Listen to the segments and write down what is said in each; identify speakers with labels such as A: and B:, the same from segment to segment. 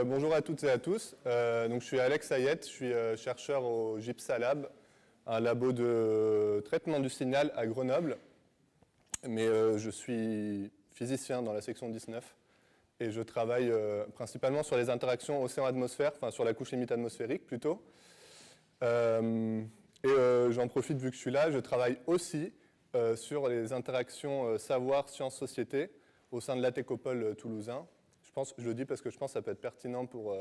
A: Bonjour à toutes et à tous. Donc, je suis Alex Hayet, je suis chercheur au GIPSA Lab, un labo de traitement du signal à Grenoble. Mais je suis physicien dans la section 19 et je travaille principalement sur les interactions océan-atmosphère, enfin sur la couche limite atmosphérique plutôt. J'en profite vu que je suis là, je travaille aussi sur les interactions savoir-sciences-société au sein de l'ATECOPOL toulousain. Je le dis parce que je pense que ça peut être pertinent pour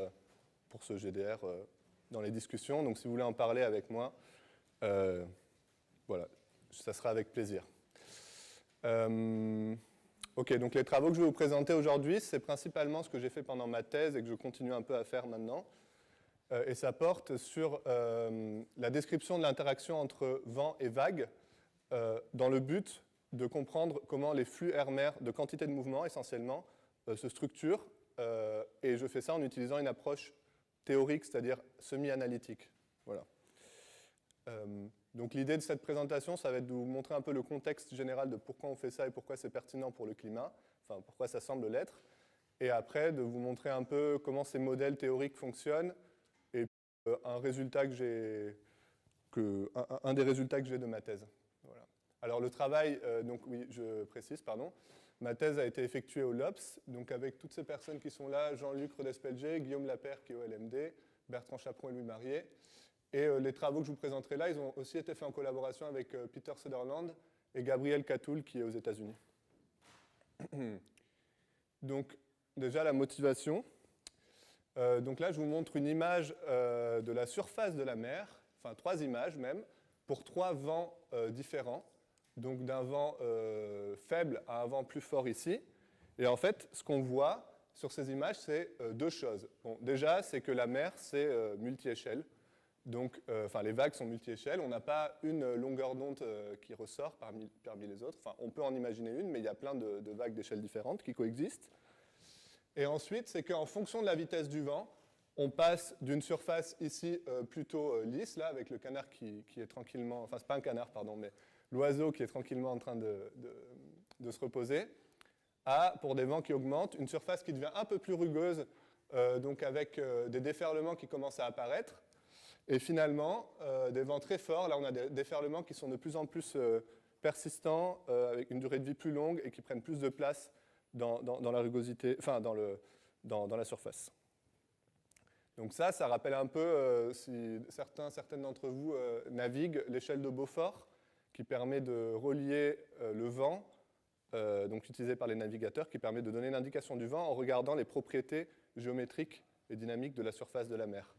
A: ce GDR dans les discussions. Donc si vous voulez en parler avec moi, voilà, ça sera avec plaisir. Ok, donc les travaux que je vais vous présenter aujourd'hui, c'est principalement ce que j'ai fait pendant ma thèse et que je continue un peu à faire maintenant. Et ça porte sur la description de l'interaction entre vent et vague dans le but de comprendre comment les flux air-mer de quantité de mouvement, essentiellement, se structurent. Et je fais ça en utilisant une approche théorique, c'est-à-dire semi-analytique. Voilà. Donc l'idée de cette présentation, ça va être de vous montrer un peu le contexte général de pourquoi on fait ça et pourquoi c'est pertinent pour le climat, enfin pourquoi ça semble l'être, et après de vous montrer un peu comment ces modèles théoriques fonctionnent, et un des résultats que j'ai de ma thèse. Voilà. Alors le travail, donc oui, je précise, pardon, ma thèse a été effectuée au LOPS, donc avec toutes ces personnes qui sont là, Jean-Luc Rodespelger, Guillaume Lapère qui est au LMD, Bertrand Chaperon et Louis Marié. Et les travaux que je vous présenterai là, ils ont aussi été faits en collaboration avec Peter Sutherland et Gabriel Catoul, qui est aux États-Unis. Donc, déjà, la motivation. Donc là, je vous montre une image de la surface de la mer, enfin 3 images même, pour 3 vents différents. Donc d'un vent faible à un vent plus fort ici. Et en fait, ce qu'on voit sur ces images, c'est 2 choses. Bon, déjà, c'est que la mer, c'est multi-échelle. Donc, les vagues sont multi-échelles. On n'a pas une longueur d'onde qui ressort parmi les autres. Enfin, on peut en imaginer une, mais il y a plein de vagues d'échelles différentes qui coexistent. Et ensuite, c'est qu'en fonction de la vitesse du vent, on passe d'une surface ici plutôt lisse, là, avec le canard qui est tranquillement... Enfin, c'est pas un canard, pardon, mais l'oiseau qui est tranquillement en train de se reposer, à, pour des vents qui augmentent, une surface qui devient un peu plus rugueuse, donc avec des déferlements qui commencent à apparaître. Et finalement, des vents très forts, là on a des déferlements qui sont de plus en plus persistants, avec une durée de vie plus longue et qui prennent plus de place dans la rugosité, enfin dans la surface. Donc ça rappelle un peu, si certaines d'entre vous naviguent, l'échelle de Beaufort, qui permet de relier le vent, donc utilisé par les navigateurs, qui permet de donner l'indication du vent en regardant les propriétés géométriques et dynamiques de la surface de la mer.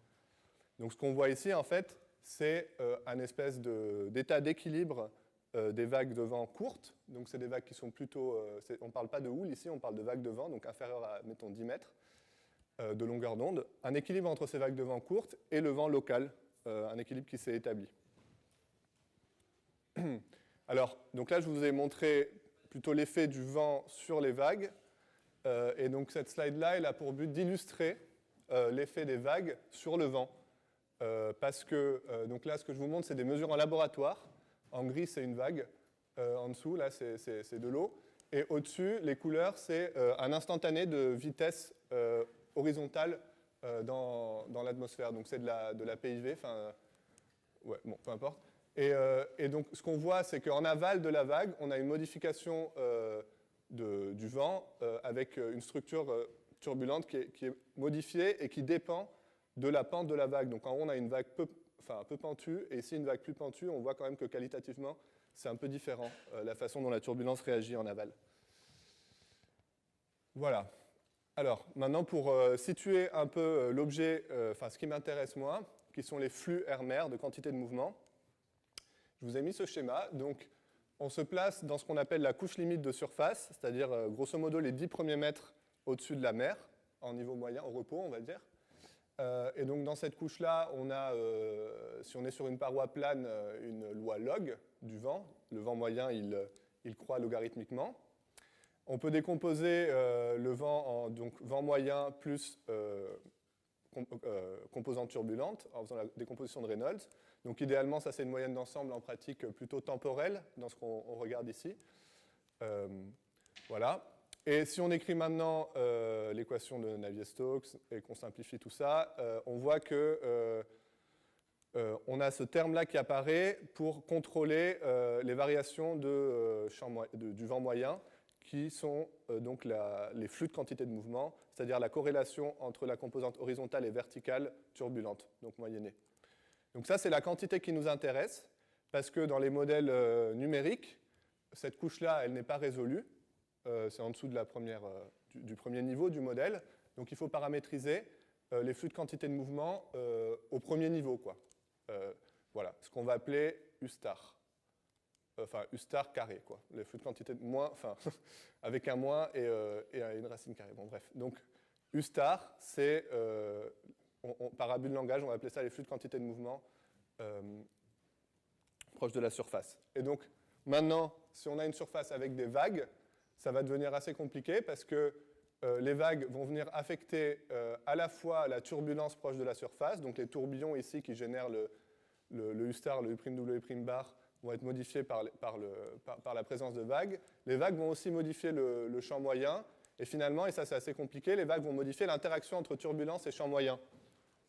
A: Donc ce qu'on voit ici, en fait, c'est un espèce d'état d'équilibre des vagues de vent courtes. Donc c'est des vagues qui sont plutôt... on ne parle pas de houle ici, on parle de vagues de vent, donc inférieures à, mettons, 10 mètres de longueur d'onde. Un équilibre entre ces vagues de vent courtes et le vent local, un équilibre qui s'est établi. Alors, donc là, je vous ai montré plutôt l'effet du vent sur les vagues. Et donc cette slide-là, elle a pour but d'illustrer l'effet des vagues sur le vent. Parce que, donc là, ce que je vous montre, c'est des mesures en laboratoire. En gris, c'est une vague. En dessous, là, c'est de l'eau. Et au-dessus, les couleurs, c'est un instantané de vitesse horizontale dans l'atmosphère. Donc c'est de la PIV, enfin, ouais, bon, peu importe. Et donc, ce qu'on voit, c'est qu'en aval de la vague, on a une modification du vent avec une structure turbulente qui est modifiée et qui dépend de la pente de la vague. Donc en haut, on a une vague peu pentue, et ici, une vague plus pentue. On voit quand même que qualitativement, c'est un peu différent, la façon dont la turbulence réagit en aval. Voilà. Alors, maintenant, pour situer un peu l'objet, ce qui m'intéresse moi, qui sont les flux air-mer de quantité de mouvement, je vous ai mis ce schéma. Donc, on se place dans ce qu'on appelle la couche limite de surface, c'est-à-dire, grosso modo, les 10 premiers mètres au-dessus de la mer, en niveau moyen, au repos, on va dire. Et donc dans cette couche-là, on a, si on est sur une paroi plane, une loi log du vent. Le vent moyen, il croît logarithmiquement. On peut décomposer le vent en donc, vent moyen plus composante turbulente en faisant la décomposition de Reynolds. Donc idéalement, ça c'est une moyenne d'ensemble en pratique plutôt temporelle dans ce qu'on regarde ici. Voilà. Et si on écrit maintenant l'équation de Navier-Stokes et qu'on simplifie tout ça, on voit que on a ce terme-là qui apparaît pour contrôler les variations du vent moyen, qui sont donc les flux de quantité de mouvement, c'est-à-dire la corrélation entre la composante horizontale et verticale turbulente, donc moyennée. Donc ça, c'est la quantité qui nous intéresse, parce que dans les modèles numériques, cette couche-là, elle n'est pas résolue. C'est en dessous de du premier niveau du modèle. Donc il faut paramétriser les flux de quantité de mouvement au premier niveau, quoi. Voilà, ce qu'on va appeler U star. Enfin, U star carré, quoi. Les flux de quantité de moins, enfin, avec un moins et une racine carrée. Bon, bref. Donc, U star, c'est, par abus de langage, on va appeler ça les flux de quantité de mouvement proches de la surface. Et donc, maintenant, si on a une surface avec des vagues, ça va devenir assez compliqué parce que les vagues vont venir affecter à la fois la turbulence proche de la surface, donc les tourbillons ici qui génèrent le U star, le U'W' bar, vont être modifiés par la présence de vagues. Les vagues vont aussi modifier le champ moyen, et finalement, et ça c'est assez compliqué, les vagues vont modifier l'interaction entre turbulence et champ moyen.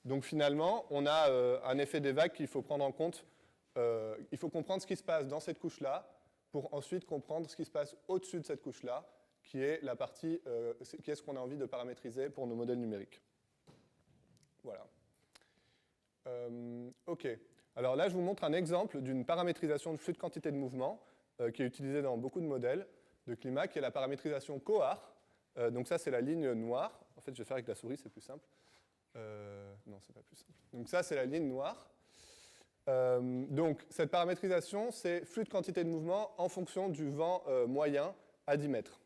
A: Donc finalement, on a un effet des vagues qu'il faut prendre en compte. Il faut comprendre ce qui se passe dans cette couche-là, pour ensuite comprendre ce qui se passe au-dessus de cette couche-là, qui est la partie, qui est ce qu'on a envie de paramétriser pour nos modèles numériques. Voilà. OK. Alors là, je vous montre un exemple d'une paramétrisation de flux de quantité de mouvement qui est utilisée dans beaucoup de modèles de climat, qui est la paramétrisation COAR. Donc ça, c'est la ligne noire. En fait, je vais faire avec la souris, c'est plus simple. Non, c'est pas plus simple. Donc ça, c'est la ligne noire. Donc cette paramétrisation, c'est flux de quantité de mouvement en fonction du vent moyen à 10 mètres.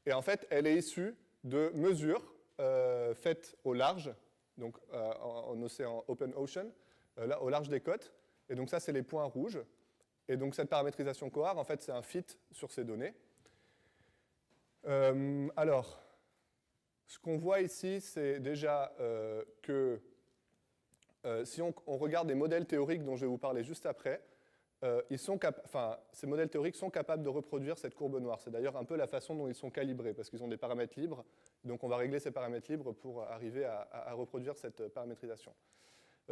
A: Et en fait, elle est issue de mesures faites au large, donc en océan open ocean, là, au large des côtes. Et donc ça, c'est les points rouges. Et donc cette paramétrisation COAR, en fait, c'est un fit sur ces données. Alors, ce qu'on voit ici, c'est déjà que si on regarde les modèles théoriques dont je vais vous parler juste après, ces modèles théoriques sont capables de reproduire cette courbe noire. C'est d'ailleurs un peu la façon dont ils sont calibrés, parce qu'ils ont des paramètres libres. Donc on va régler ces paramètres libres pour arriver à reproduire cette paramétrisation.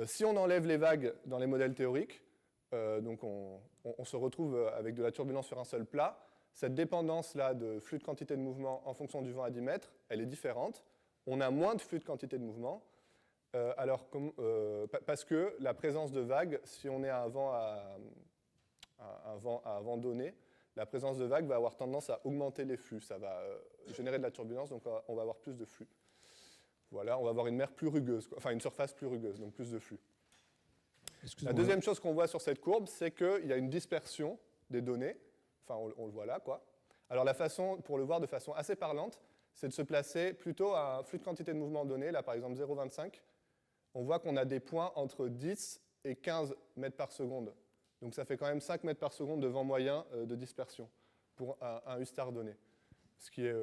A: Si on enlève les vagues dans les modèles théoriques, donc on se retrouve avec de la turbulence sur un seul plat. Cette dépendance-là de flux de quantité de mouvement en fonction du vent à 10 mètres, elle est différente. On a moins de flux de quantité de mouvement. Parce que la présence de vagues, si on est à un vent donné, la présence de vagues va avoir tendance à augmenter les flux. Ça va générer de la turbulence, donc on va avoir plus de flux. Voilà, on va avoir une mer plus rugueuse, enfin une surface plus rugueuse, donc plus de flux. La deuxième chose qu'on voit sur cette courbe, c'est qu'il y a une dispersion des données. Enfin, on le voit là, quoi. Alors la façon, pour le voir de façon assez parlante, c'est de se placer plutôt à un flux de quantité de mouvement donné, là par exemple 0,25. On voit qu'on a des points entre 10 et 15 mètres par seconde. Donc ça fait quand même 5 mètres par seconde de vent moyen de dispersion pour un U-star donné, ce qui est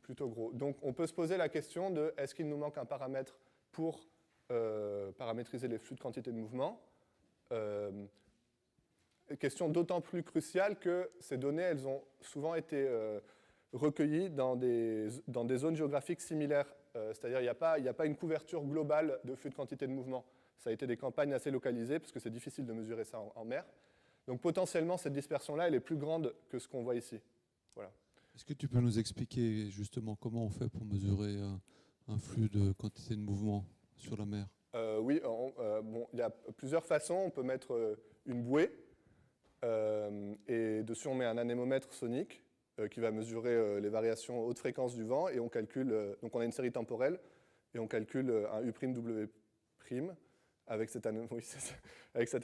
A: plutôt gros. Donc on peut se poser la question de est-ce qu'il nous manque un paramètre pour paramétriser les flux de quantité de mouvement. Question d'autant plus cruciale que ces données, elles ont souvent été recueillies dans des zones géographiques similaires. C'est-à-dire qu'il n'y a pas une couverture globale de flux de quantité de mouvement. Ça a été des campagnes assez localisées, parce que c'est difficile de mesurer ça en mer. Donc potentiellement, cette dispersion-là, elle est plus grande que ce qu'on voit ici. Voilà.
B: Est-ce que tu peux nous expliquer justement comment on fait pour mesurer un flux de quantité de mouvement sur la mer?
A: Oui, il y a plusieurs façons. On peut mettre une bouée, et dessus on met un anémomètre sonique qui va mesurer les variations haute fréquence du vent, et on calcule, donc on a une série temporelle, et on calcule un U'W' avec cet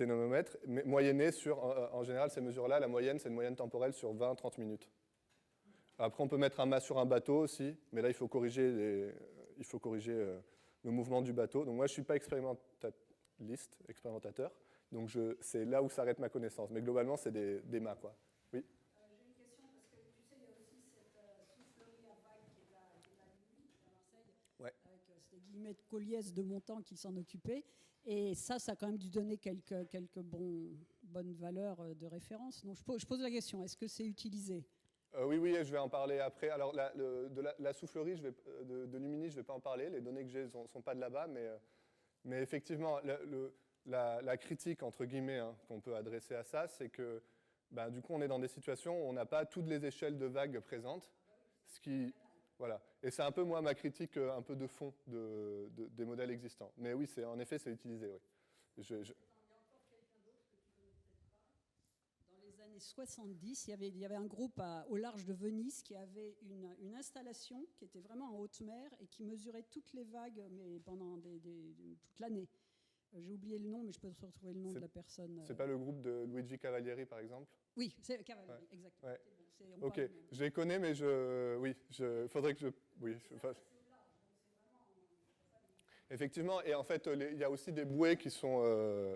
A: anémomètre, moyenné sur, en général, ces mesures-là, la moyenne, c'est une moyenne temporelle sur 20-30 minutes. Après, on peut mettre un mât sur un bateau aussi, mais là, il faut corriger le mouvement du bateau. Donc moi, je ne suis pas expérimentateur, donc c'est là où s'arrête ma connaissance. Mais globalement, c'est des mâts, quoi. Oui.
C: J'ai une question, parce que tu sais, il y a aussi cette soufflerie à vagues qui est de la nuit à Marseille,
A: ouais.
C: Avec ces guillemets de Colliès de Montant qui s'en occupaient. Et ça a quand même dû donner quelques bonnes valeurs de référence. Donc je pose la question, est-ce que c'est utilisé?
A: Oui, oui, je vais en parler après. Alors, la soufflerie, de Lumini, je ne vais pas en parler. Les données que j'ai ne sont pas de là-bas, mais effectivement, la critique, entre guillemets, hein, qu'on peut adresser à ça, c'est que ben, du coup, on est dans des situations où on n'a pas toutes les échelles de vagues présentes. Ce qui, voilà. Et c'est un peu, moi, ma critique un peu de fond des modèles existants. Mais oui, en effet, c'est utilisé. Oui.
C: Il y a encore quelqu'un d'autre que tu connais peut-être pas. Dans les années 70, il y avait un groupe au large de Venise qui avait une installation qui était vraiment en haute mer et qui mesurait toutes les vagues, mais pendant toute l'année. J'ai oublié le nom, mais je peux retrouver le nom de la personne.
A: C'est pas le groupe de Luigi Cavalieri, par exemple?
C: Oui, c'est Cavalieri, ouais. Exactement.
A: Ouais.
C: Bon,
A: ok, je les connais, mais faudrait que je... Oui, effectivement, et en fait, il y a aussi des bouées qui sont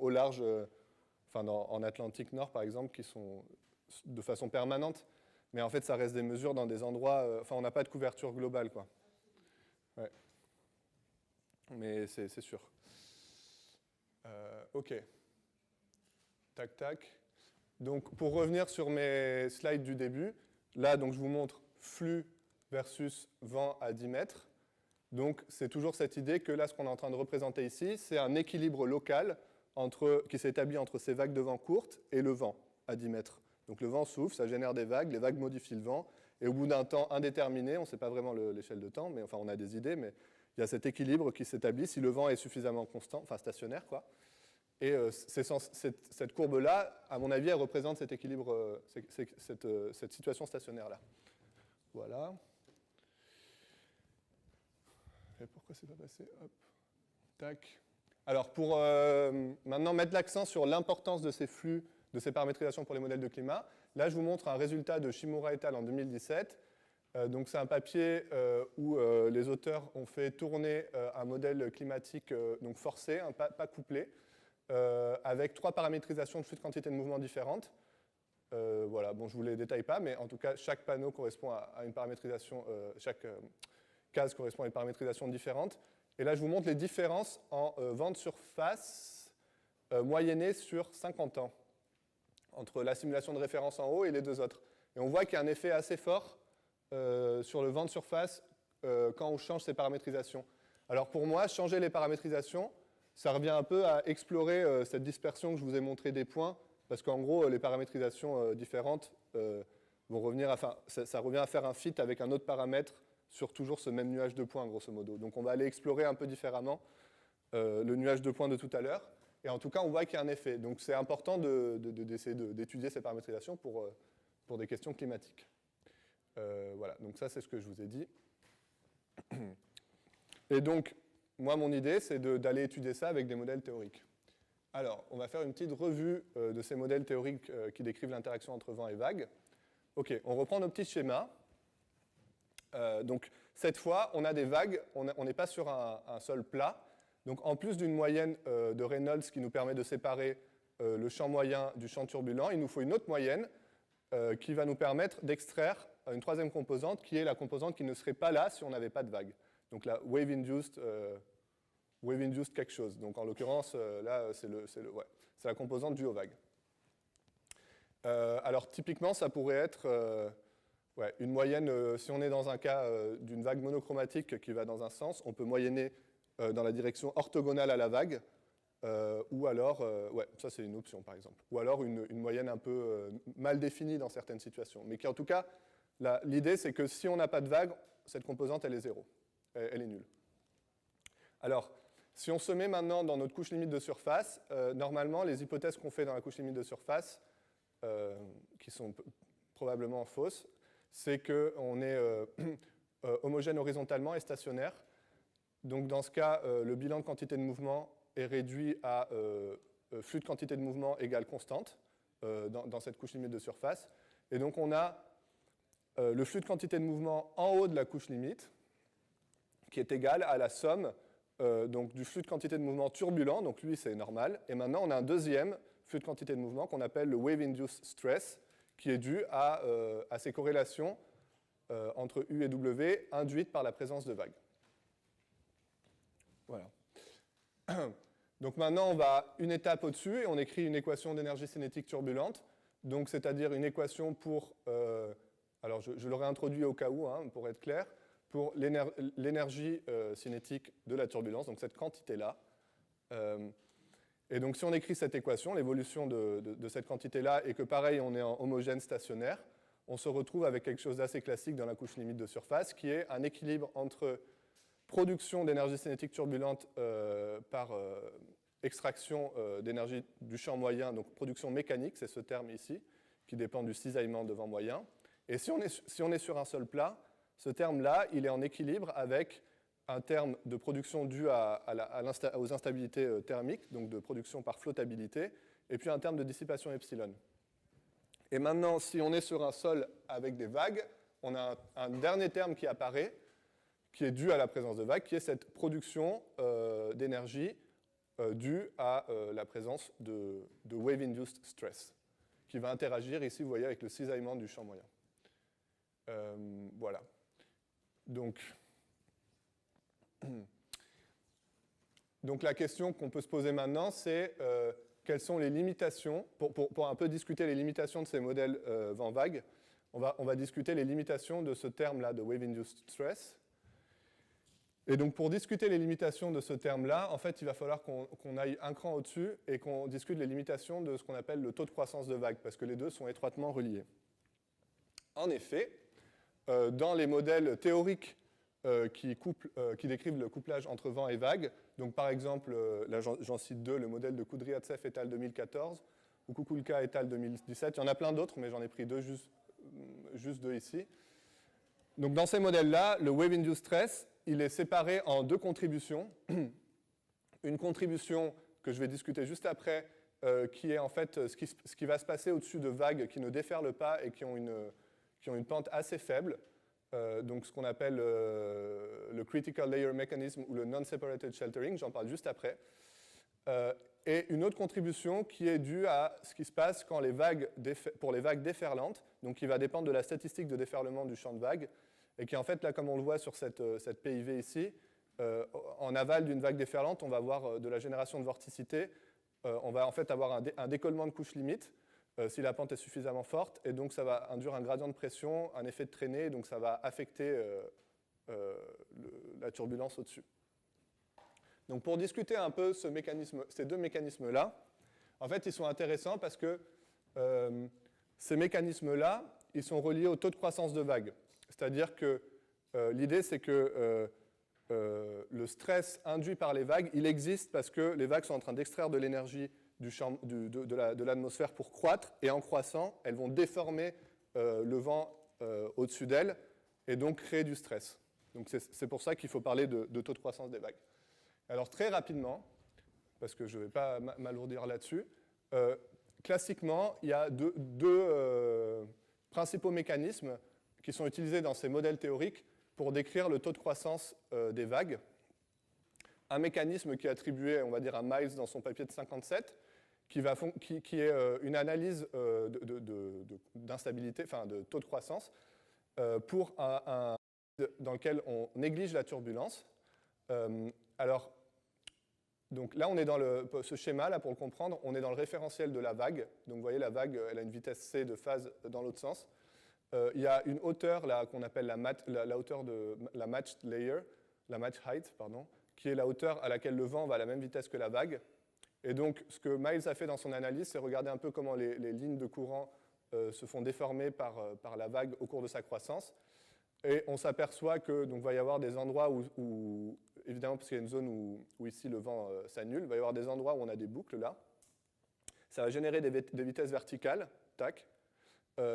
A: au large, en Atlantique Nord, par exemple, qui sont de façon permanente. Mais en fait, ça reste des mesures dans des endroits... on n'a pas de couverture globale, quoi. Ouais. Mais c'est sûr. Ok. Tac, tac. Donc, pour revenir sur mes slides du début, là, donc, je vous montre flux versus vent à 10 mètres. Donc, c'est toujours cette idée que là, ce qu'on est en train de représenter ici, c'est un équilibre local qui s'établit entre ces vagues de vent courtes et le vent à 10 mètres. Donc, le vent souffle, ça génère des vagues, les vagues modifient le vent, et au bout d'un temps indéterminé, on ne sait pas vraiment l'échelle de temps, mais enfin, on a des idées, mais il y a cet équilibre qui s'établit si le vent est suffisamment constant, enfin stationnaire, quoi. Et cette courbe-là, à mon avis, elle représente cet équilibre, cette situation stationnaire-là. Voilà. Et pourquoi c'est pas passé? Hop. Tac. Alors, pour maintenant mettre l'accent sur l'importance de ces flux, de ces paramétrisations pour les modèles de climat, là, je vous montre un résultat de Shimura et al. En 2017. Donc, c'est un papier où les auteurs ont fait tourner un modèle climatique donc forcé, hein, pas couplé, avec 3 paramétrisations de flux de quantité de mouvement différentes. Voilà, bon, je ne vous les détaille pas, mais en tout cas, chaque panneau correspond à une paramétrisation, chaque case correspond à une paramétrisation différente. Et là, je vous montre les différences en vent de surface moyennée sur 50 ans, entre la simulation de référence en haut et les deux autres. Et on voit qu'il y a un effet assez fort sur le vent de surface quand on change ces paramétrisations. Alors pour moi, changer les paramétrisations, ça revient un peu à explorer cette dispersion que je vous ai montré des points, parce qu'en gros, les paramétrisations différentes vont revenir ça revient à faire un fit avec un autre paramètre sur toujours ce même nuage de points, grosso modo. Donc on va aller explorer un peu différemment le nuage de points de tout à l'heure. Et en tout cas, on voit qu'il y a un effet. Donc c'est important d'essayer d'étudier ces paramétrisations pour des questions climatiques. Voilà, donc ça, c'est ce que je vous ai dit. Et donc, moi, mon idée, c'est d'aller étudier ça avec des modèles théoriques. Alors, on va faire une petite revue de ces modèles théoriques qui décrivent l'interaction entre vent et vague. OK, on reprend nos petits schémas. Donc, cette fois, on a des vagues, on n'est pas sur un sol plat. Donc, en plus d'une moyenne de Reynolds qui nous permet de séparer le champ moyen du champ turbulent, il nous faut une autre moyenne qui va nous permettre d'extraire une troisième composante qui est la composante qui ne serait pas là si on n'avait pas de vague. Donc la wave-induced quelque chose. Donc en l'occurrence, là, c'est la composante due aux vagues. Alors typiquement, ça pourrait être une moyenne, si on est dans un cas d'une vague monochromatique qui va dans un sens, on peut moyenner dans la direction orthogonale à la vague, ou alors, ça c'est une option par exemple, ou alors une moyenne un peu mal définie dans certaines situations, mais qui en tout cas, l'idée c'est que si on n'a pas de vague, cette composante elle est zéro, elle est nulle. Alors, si on se met maintenant dans notre couche limite de surface, normalement les hypothèses qu'on fait dans la couche limite de surface, qui sont probablement fausses, c'est qu'on est homogène horizontalement et stationnaire. Donc dans ce cas, le bilan de quantité de mouvement est réduit à flux de quantité de mouvement égale constante dans cette couche limite de surface. Et donc on a le flux de quantité de mouvement en haut de la couche limite, qui est égal à la somme donc du flux de quantité de mouvement turbulent, donc lui c'est normal, et maintenant on a un deuxième flux de quantité de mouvement qu'on appelle le wave-induced stress, qui est dû à ces corrélations entre U et W induites par la présence de vagues. Voilà. Donc maintenant on va une étape au-dessus et on écrit une équation d'énergie cinétique turbulente. donc c'est-à-dire une équation pour, alors je l'aurais introduit au cas où, hein, pour être clair, pour l'énergie cinétique de la turbulence, donc cette quantité-là. Et donc si on écrit cette équation, l'évolution de cette quantité-là, et que pareil, on est en homogène stationnaire, on se retrouve avec quelque chose d'assez classique dans la couche limite de surface, qui est un équilibre entre production d'énergie cinétique turbulente par extraction d'énergie du champ moyen, donc production mécanique, c'est ce terme ici, qui dépend du cisaillement de vent moyen. Et si on est sur un seul plat, ce terme-là, il est en équilibre avec un terme de production dû aux instabilités thermiques, donc de production par flottabilité, et puis un terme de dissipation epsilon. Et maintenant, si on est sur un sol avec des vagues, on a un dernier terme qui apparaît, qui est dû à la présence de vagues, qui est cette production d'énergie due à la présence de wave-induced stress, qui va interagir ici, vous voyez, avec le cisaillement du champ moyen. Voilà. Donc la question qu'on peut se poser maintenant, c'est quelles sont les limitations, pour un peu discuter les limitations de ces modèles vent vague, on va discuter les limitations de ce terme-là, de wave-induced stress. Et donc pour discuter les limitations de ce terme-là, en fait, il va falloir qu'on aille un cran au-dessus et qu'on discute les limitations de ce qu'on appelle le taux de croissance de vague, parce que les deux sont étroitement reliés. En effet, dans les modèles théoriques qui décrivent le couplage entre vent et vague, donc par exemple, là j'en cite deux, le modèle de Kudryavtsev et al. 2014, ou Kukulka et al. 2017, il y en a plein d'autres, mais j'en ai pris deux, juste deux ici. Donc dans ces modèles-là, le wave-induced stress, il est séparé en deux contributions. Une contribution que je vais discuter juste après, qui est en fait ce qui va se passer au-dessus de vagues qui ne déferlent pas et qui ont une pente assez faible, donc ce qu'on appelle le critical layer mechanism ou le non-separated sheltering, j'en parle juste après. Et une autre contribution qui est due à ce qui se passe quand pour les vagues déferlantes, donc qui va dépendre de la statistique de déferlement du champ de vague, et qui en fait, là, comme on le voit sur cette PIV ici, en aval d'une vague déferlante, on va avoir de la génération de vorticité, on va en fait avoir un décollement de couche limite, si la pente est suffisamment forte, et donc ça va induire un gradient de pression, un effet de traînée, donc ça va affecter la turbulence au-dessus. Donc pour discuter un peu ces deux mécanismes-là, en fait ils sont intéressants parce que ces mécanismes-là, ils sont reliés au taux de croissance de vague. C'est-à-dire que l'idée c'est que le stress induit par les vagues, il existe parce que les vagues sont en train d'extraire de l'énergie de l'atmosphère pour croître, et en croissant, elles vont déformer le vent au-dessus d'elles, et donc créer du stress. Donc c'est pour ça qu'il faut parler de taux de croissance des vagues. Alors très rapidement, parce que je ne vais pas m'alourdir là-dessus, classiquement, il y a deux principaux mécanismes qui sont utilisés dans ces modèles théoriques pour décrire le taux de croissance des vagues. Un mécanisme qui est attribué, on va dire, à Miles dans son papier de 57, qui est une analyse d'instabilité, enfin de taux de croissance, pour dans lequel on néglige la turbulence. Alors, donc là, on est dans ce schéma, pour le comprendre, on est dans le référentiel de la vague. Donc vous voyez, la vague, elle a une vitesse c de phase dans l'autre sens. Il y a une hauteur là qu'on appelle la hauteur de la matched layer, la match height, pardon, qui est la hauteur à laquelle le vent va à la même vitesse que la vague. Et donc, ce que Miles a fait dans son analyse, c'est regarder un peu comment les lignes de courant se font déformer par la vague au cours de sa croissance. Et on s'aperçoit que donc va y avoir des endroits où évidemment, parce qu'il y a une zone où ici le vent s'annule, il va y avoir des endroits où on a des boucles là. Ça va générer des vitesses verticales, tac.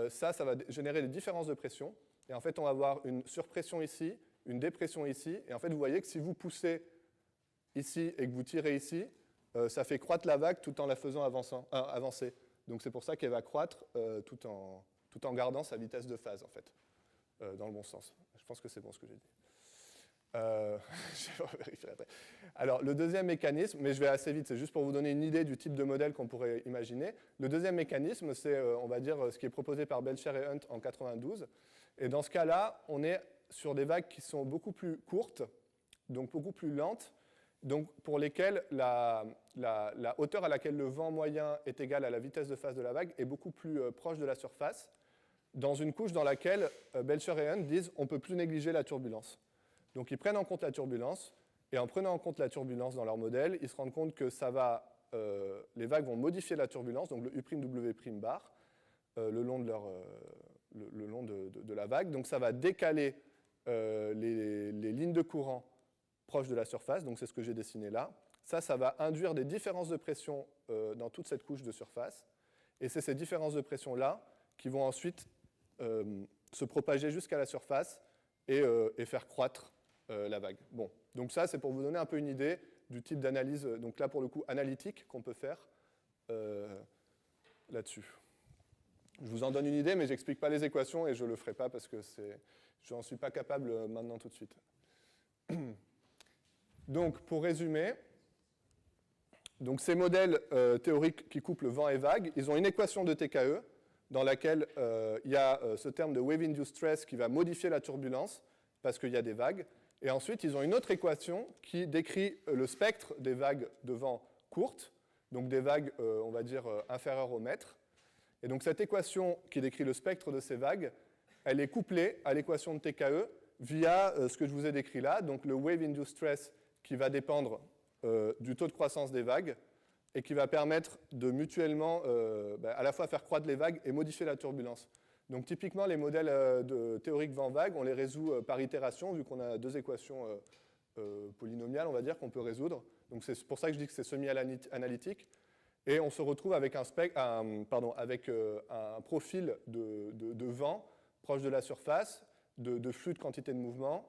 A: Ça va générer des différences de pression. Et en fait, on va avoir une surpression ici, une dépression ici. Et en fait, vous voyez que si vous poussez ici et que vous tirez ici, ça fait croître la vague tout en la faisant avancer. Donc c'est pour ça qu'elle va croître tout en gardant sa vitesse de phase, en fait, dans le bon sens. Je pense que c'est bon ce que j'ai dit. Je vais vérifier après. Alors, le deuxième mécanisme, mais je vais assez vite, c'est juste pour vous donner une idée du type de modèle qu'on pourrait imaginer. Le deuxième mécanisme, c'est, on va dire, ce qui est proposé par Belcher et Hunt en 92. Et dans ce cas-là, on est sur des vagues qui sont beaucoup plus courtes, donc beaucoup plus lentes, donc pour lesquels la hauteur à laquelle le vent moyen est égale à la vitesse de phase de la vague est beaucoup plus proche de la surface, dans une couche dans laquelle Belcher et Hunt disent on ne peut plus négliger la turbulence. Donc ils prennent en compte la turbulence, et en prenant en compte la turbulence dans leur modèle, ils se rendent compte que les vagues vont modifier la turbulence, donc le U'W' bar, le long de la vague. Donc ça va décaler les lignes de courant proches de la surface, donc c'est ce que j'ai dessiné là. Ça va induire des différences de pression dans toute cette couche de surface, et c'est ces différences de pression-là qui vont ensuite se propager jusqu'à la surface et faire croître la vague. Bon, donc ça, c'est pour vous donner un peu une idée du type d'analyse, donc là, pour le coup, analytique qu'on peut faire là-dessus. Je vous en donne une idée, mais je n'explique pas les équations et je ne le ferai pas parce que je n'en suis pas capable maintenant tout de suite. Donc, pour résumer, donc ces modèles théoriques qui couplent vent et vague, ils ont une équation de TKE dans laquelle il y a ce terme de wave-induced stress qui va modifier la turbulence parce qu'il y a des vagues. Et ensuite, ils ont une autre équation qui décrit le spectre des vagues de vent courtes, donc des vagues, on va dire, inférieures au mètre. Et donc cette équation qui décrit le spectre de ces vagues, elle est couplée à l'équation de TKE via ce que je vous ai décrit là, donc le wave-induced stress qui va dépendre du taux de croissance des vagues et qui va permettre de mutuellement à la fois faire croître les vagues et modifier la turbulence. Donc typiquement, les modèles théoriques vent-vague, on les résout par itération, vu qu'on a deux équations polynomiales, on va dire, qu'on peut résoudre. Donc c'est pour ça que je dis que c'est semi-analytique. Et on se retrouve avec un profil de vent proche de la surface, de flux de quantité de mouvement,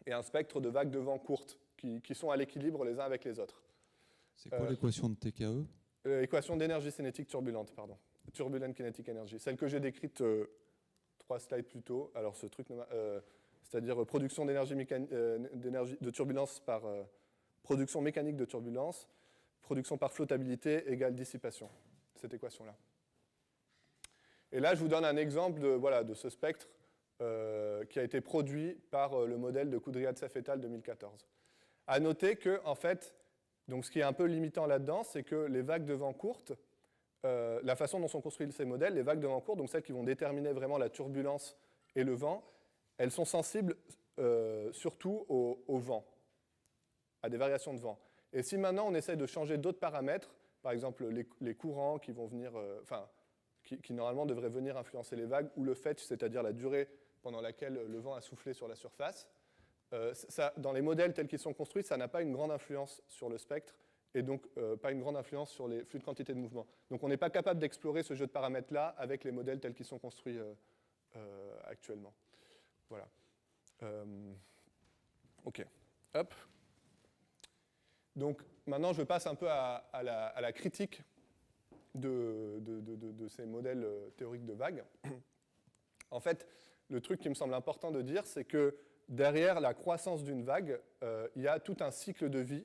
A: et un spectre de vagues de vent courtes, qui sont à l'équilibre les uns avec les autres.
B: C'est quoi l'équation de TKE?
A: L'équation d'énergie cinétique turbulente, pardon. Turbulent kinetic energy. Celle que j'ai décrite 3 slides plus tôt. Alors ce truc, c'est-à-dire production d'énergie de turbulence par production mécanique de turbulence, production par flottabilité égale dissipation. Cette équation-là. Et là, je vous donne un exemple de ce spectre qui a été produit par le modèle de Koudriavtsev et al. 2014. À noter que, en fait, donc ce qui est un peu limitant là-dedans, c'est que les vagues de vent courtes, la façon dont sont construits ces modèles, les vagues de vent courtes, donc celles qui vont déterminer vraiment la turbulence et le vent, elles sont sensibles surtout au vent, à des variations de vent. Et si maintenant on essaie de changer d'autres paramètres, par exemple les courants qui vont venir, qui normalement devraient venir influencer les vagues, ou le fetch, c'est-à-dire la durée pendant laquelle le vent a soufflé sur la surface, dans les modèles tels qu'ils sont construits, ça n'a pas une grande influence sur le spectre, et donc pas une grande influence sur les flux de quantité de mouvement. Donc on n'est pas capable d'explorer ce jeu de paramètres-là avec les modèles tels qu'ils sont construits actuellement. Voilà. OK. Hop. Donc maintenant, je passe un peu à la critique de ces modèles théoriques de vagues. En fait, le truc qui me semble important de dire, c'est que derrière la croissance d'une vague, il y a tout un cycle de vie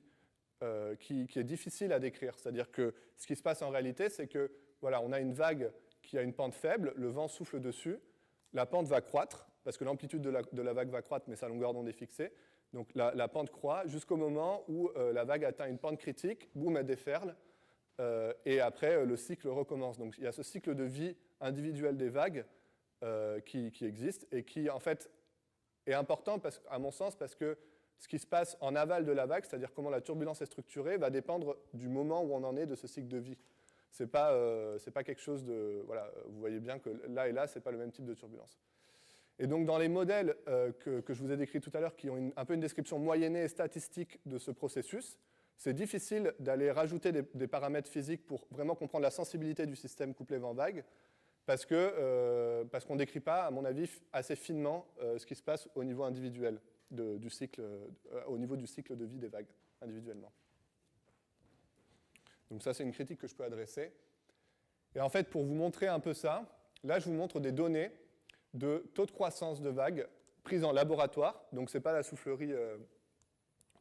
A: qui est difficile à décrire. C'est-à-dire que ce qui se passe en réalité, c'est que voilà, on a une vague qui a une pente faible, le vent souffle dessus, la pente va croître, parce que l'amplitude de la vague va croître, mais sa longueur d'onde est fixée. Donc la pente croît jusqu'au moment où la vague atteint une pente critique, boum, elle déferle, et après le cycle recommence. Donc il y a ce cycle de vie individuel des vagues qui existe et qui en fait est important, à mon sens, parce que ce qui se passe en aval de la vague, c'est-à-dire comment la turbulence est structurée, va dépendre du moment où on en est de ce cycle de vie. C'est pas quelque chose de... Voilà, vous voyez bien que là et là, ce n'est pas le même type de turbulence. Et donc dans les modèles que je vous ai décrits tout à l'heure, qui ont un peu une description moyennée et statistique de ce processus, c'est difficile d'aller rajouter des paramètres physiques pour vraiment comprendre la sensibilité du système couplé vent-vague, parce qu'on ne décrit pas, à mon avis, assez finement ce qui se passe au niveau individuel du cycle, au niveau du cycle de vie des vagues, individuellement. Donc ça, c'est une critique que je peux adresser. Et en fait, pour vous montrer un peu ça, là, je vous montre des données de taux de croissance de vagues prises en laboratoire. Donc, ce n'est pas la soufflerie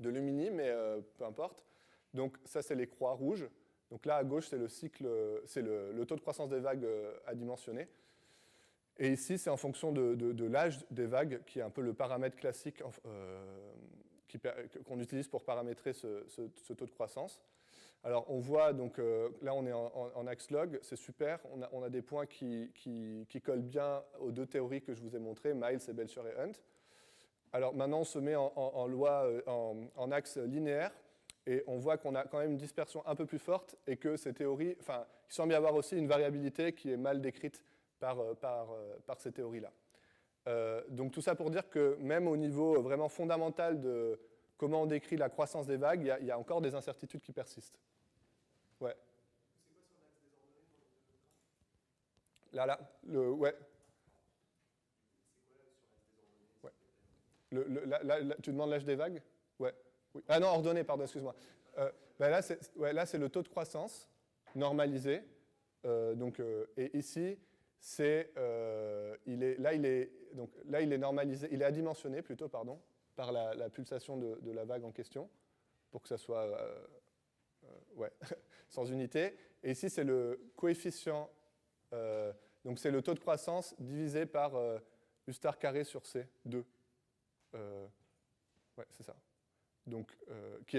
A: de Lumini, mais peu importe. Donc, ça, c'est les croix rouges. Donc là, à gauche, c'est le cycle, c'est le taux de croissance des vagues adimensionné. Et ici, c'est en fonction de l'âge des vagues, qui est un peu le paramètre classique qu'on utilise pour paramétrer ce taux de croissance. Alors on voit, donc là on est en axe log, c'est super, on a des points qui collent bien aux deux théories que je vous ai montrées, Miles et Belcher et Hunt. Alors maintenant on se met en axe linéaire, et on voit qu'on a quand même une dispersion un peu plus forte, et que ces théories, enfin, il semble y avoir aussi une variabilité qui est mal décrite par ces théories-là. Donc tout ça pour dire que même au niveau vraiment fondamental de comment on décrit la croissance des vagues, il y a encore des incertitudes qui persistent. Ouais. Là, ouais. Ouais. Tu demandes l'âge des vagues? Ouais. Oui. Ah non, ordonné, pardon, excuse-moi. Là, c'est le taux de croissance normalisé. Et ici, il est normalisé, il est adimensionné plutôt, pardon, par la pulsation de la vague en question, pour que ça soit sans unité. Et ici, c'est le coefficient, donc c'est le taux de croissance divisé par U star carré sur C, 2. Ouais, c'est ça. Donc,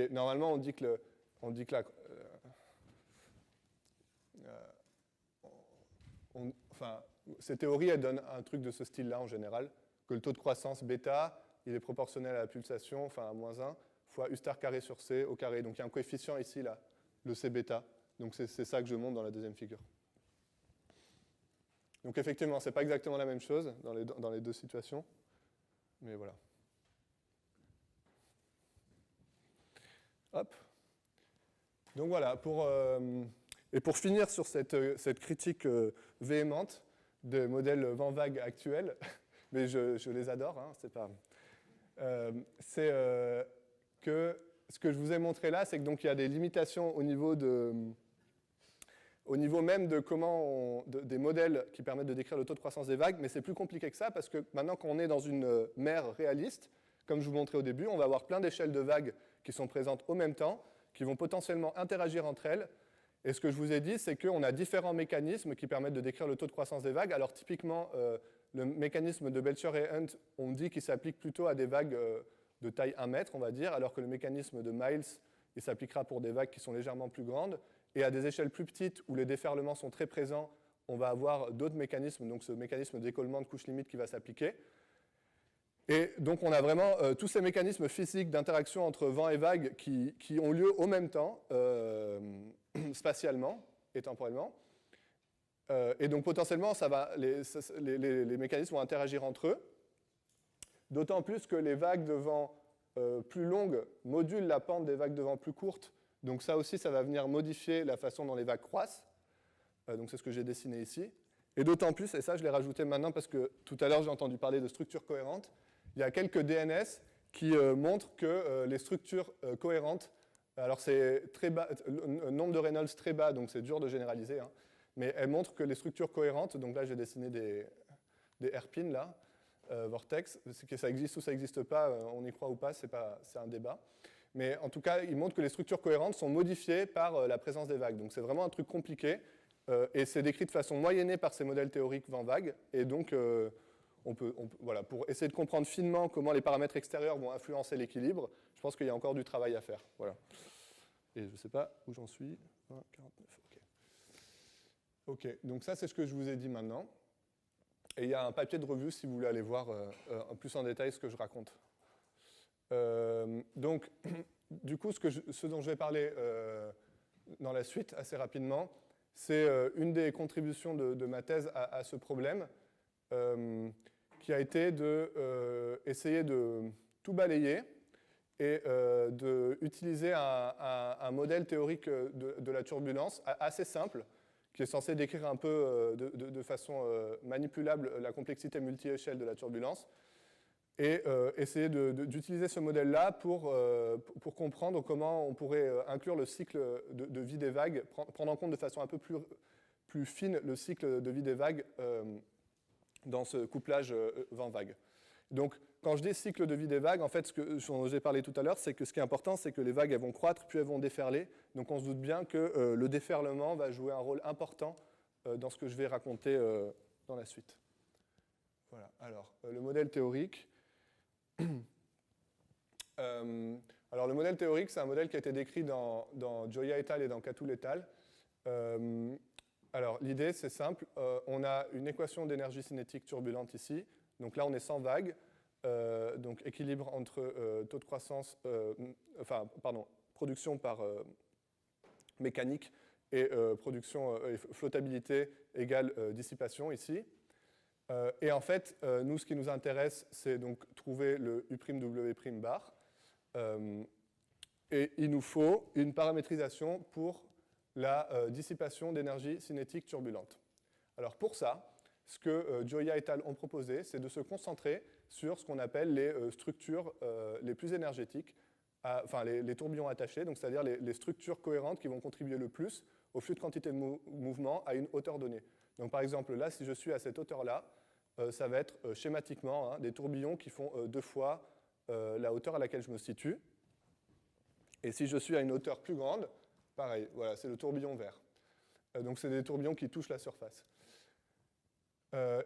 A: normalement, on dit que ces théories, elles donnent un truc de ce style-là en général, que le taux de croissance bêta, il est proportionnel à la pulsation, enfin à moins 1, fois U star carré sur C au carré. Donc il y a un coefficient ici, là, le C bêta. Donc c'est ça que je montre dans la deuxième figure. Donc effectivement, ce n'est pas exactement la même chose dans les deux situations, mais voilà. Hop. Donc voilà, et pour finir sur cette critique véhémente des modèles vent vague actuels, mais je les adore, hein, c'est pas... que ce que je vous ai montré là, c'est que donc il y a des limitations au niveau même de des modèles qui permettent de décrire le taux de croissance des vagues, mais c'est plus compliqué que ça, parce que maintenant qu'on est dans une mer réaliste, comme je vous montrais au début, on va avoir plein d'échelles de vagues qui sont présentes au même temps, qui vont potentiellement interagir entre elles. Et ce que je vous ai dit, c'est qu'on a différents mécanismes qui permettent de décrire le taux de croissance des vagues. Alors typiquement, le mécanisme de Belcher et Hunt, on dit qu'il s'applique plutôt à des vagues de taille 1 mètre, on va dire, alors que le mécanisme de Miles, il s'appliquera pour des vagues qui sont légèrement plus grandes. Et à des échelles plus petites, où les déferlements sont très présents, on va avoir d'autres mécanismes, donc ce mécanisme d'écoulement de couche limite qui va s'appliquer. Et donc on a vraiment tous ces mécanismes physiques d'interaction entre vent et vague qui ont lieu au même temps, spatialement et temporellement. Et donc potentiellement, les mécanismes vont interagir entre eux, d'autant plus que les vagues de vent plus longues modulent la pente des vagues de vent plus courtes. Donc ça aussi, ça va venir modifier la façon dont les vagues croissent. Donc c'est ce que j'ai dessiné ici. Et d'autant plus, et ça je l'ai rajouté maintenant parce que tout à l'heure j'ai entendu parler de structures cohérentes, il y a quelques DNS qui montrent que les structures cohérentes, alors c'est très bas, un nombre de Reynolds très bas, donc c'est dur de généraliser, hein, mais elles montrent que les structures cohérentes, donc là j'ai dessiné des hairpins là, vortex, que ça existe ou ça n'existe pas, on y croit ou pas, c'est un débat. Mais en tout cas, ils montrent que les structures cohérentes sont modifiées par la présence des vagues. Donc c'est vraiment un truc compliqué, et c'est décrit de façon moyennée par ces modèles théoriques vent vague, et donc voilà, pour essayer de comprendre finement comment les paramètres extérieurs vont influencer l'équilibre, je pense qu'il y a encore du travail à faire. Voilà. Et je ne sais pas où j'en suis. 49, ok, donc ça c'est ce que je vous ai dit maintenant. Et il y a un papier de revue si vous voulez aller voir plus en détail ce que je raconte. Donc, du coup, ce dont je vais parler dans la suite assez rapidement, c'est une des contributions de ma thèse à ce problème, qui a été d'essayer de tout balayer et d'utiliser un modèle théorique de la turbulence assez simple, qui est censé décrire un peu de façon manipulable la complexité multi-échelle de la turbulence, et essayer d'utiliser ce modèle-là pour comprendre comment on pourrait inclure le cycle de vie des vagues, prendre en compte de façon un peu plus fine le cycle de vie des vagues dans ce couplage vent-vague. Donc, quand je dis cycle de vie des vagues, en fait, ce dont j'ai parlé tout à l'heure, c'est que ce qui est important, c'est que les vagues elles vont croître, puis elles vont déferler. Donc, on se doute bien que le déferlement va jouer un rôle important dans ce que je vais raconter dans la suite. Voilà. Alors, le modèle théorique. Alors le modèle théorique, c'est un modèle qui a été décrit dans Gioia et al. Et dans Catoul et al. Alors l'idée, c'est simple. On a une équation d'énergie cinétique turbulente ici. Donc là, on est sans vague. Donc équilibre entre taux de croissance, production par mécanique et production et flottabilité égale dissipation ici. Et en fait, nous, ce qui nous intéresse, c'est donc trouver le U'W' bar. Et il nous faut une paramétrisation pour la dissipation d'énergie cinétique turbulente. Alors pour ça, ce que Gioia et al. Ont proposé, c'est de se concentrer sur ce qu'on appelle les structures les plus énergétiques, les tourbillons attachés, donc c'est-à-dire les structures cohérentes qui vont contribuer le plus au flux de quantité de mouvement à une hauteur donnée. Donc par exemple, là, si je suis à cette hauteur-là, ça va être schématiquement des tourbillons qui font 2 fois la hauteur à laquelle je me situe. Et si je suis à une hauteur plus grande, pareil, voilà, c'est le tourbillon vert. Donc c'est des tourbillons qui touchent la surface.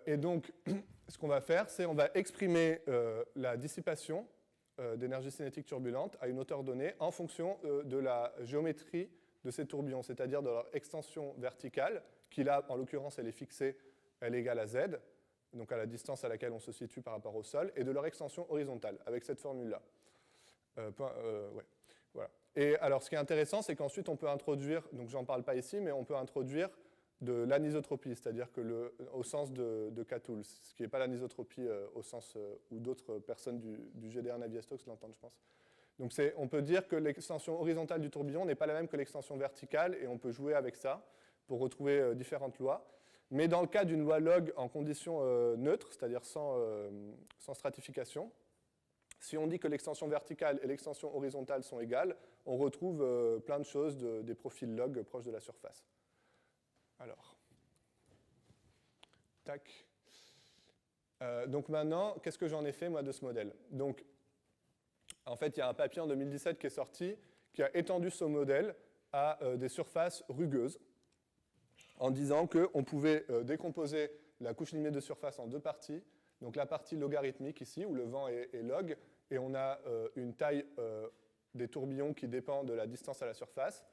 A: Et donc, ce qu'on va faire, c'est on va exprimer la dissipation d'énergie cinétique turbulente à une hauteur donnée en fonction de la géométrie de ces tourbillons, c'est-à-dire de leur extension verticale, qui là, en l'occurrence, elle est fixée, elle est égale à z, donc à la distance à laquelle on se situe par rapport au sol, et de leur extension horizontale, avec cette formule-là. Voilà. Et alors, ce qui est intéressant, c'est qu'ensuite, on peut introduire, donc j'en parle pas ici, mais on peut introduire de l'anisotropie, c'est-à-dire que au sens de Catoul, ce qui n'est pas l'anisotropie au sens où d'autres personnes du GDR Navier-Stokes l'entendent, je pense. Donc on peut dire que l'extension horizontale du tourbillon n'est pas la même que l'extension verticale, et on peut jouer avec ça pour retrouver différentes lois. Mais dans le cas d'une loi log en conditions neutres, c'est-à-dire sans stratification, si on dit que l'extension verticale et l'extension horizontale sont égales, on retrouve plein de choses, des profils log proches de la surface. Alors, tac. Donc maintenant, qu'est-ce que j'en ai fait, moi, de ce modèle? Donc, en fait, il y a un papier en 2017 qui est sorti, qui a étendu ce modèle à des surfaces rugueuses, en disant qu'on pouvait décomposer la couche limite de surface en 2 parties. Donc la partie logarithmique ici, où le vent est log, et on a une taille des tourbillons qui dépend de la distance à la surface.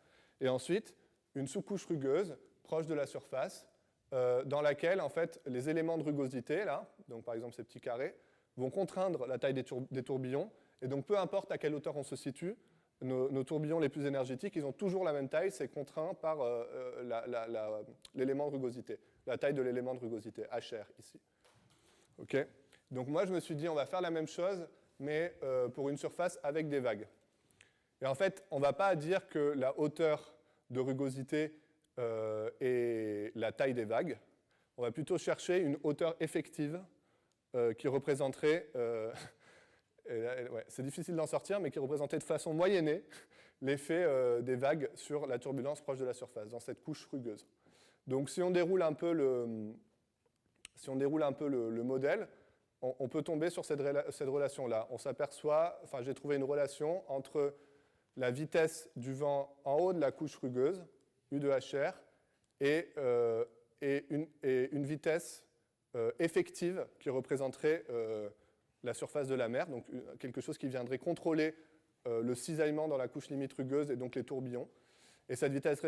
A: Et ensuite, une sous-couche rugueuse, proche de la surface, dans laquelle, en fait, les éléments de rugosité, là, donc par exemple ces petits carrés, vont contraindre la taille des tourbillons. Et donc, peu importe à quelle hauteur on se situe, nos tourbillons les plus énergétiques, ils ont toujours la même taille, c'est contraint par l'élément de rugosité, la taille de l'élément de rugosité, HR, ici. Okay. Donc moi, je me suis dit, on va faire la même chose, mais pour une surface avec des vagues. Et en fait, on ne va pas dire que la hauteur de rugosité est la taille des vagues. On va plutôt chercher une hauteur effective qui représenterait... c'est difficile d'en sortir, mais qui représentait de façon moyennée l'effet des vagues sur la turbulence proche de la surface, dans cette couche rugueuse. Donc si on déroule un peu le modèle, on peut tomber sur cette relation-là. On s'aperçoit, j'ai trouvé une relation entre la vitesse du vent en haut de la couche rugueuse, U de HR, et une vitesse effective qui représenterait la surface de la mer, donc quelque chose qui viendrait contrôler le cisaillement dans la couche limite rugueuse et donc les tourbillons. Et cette vitesse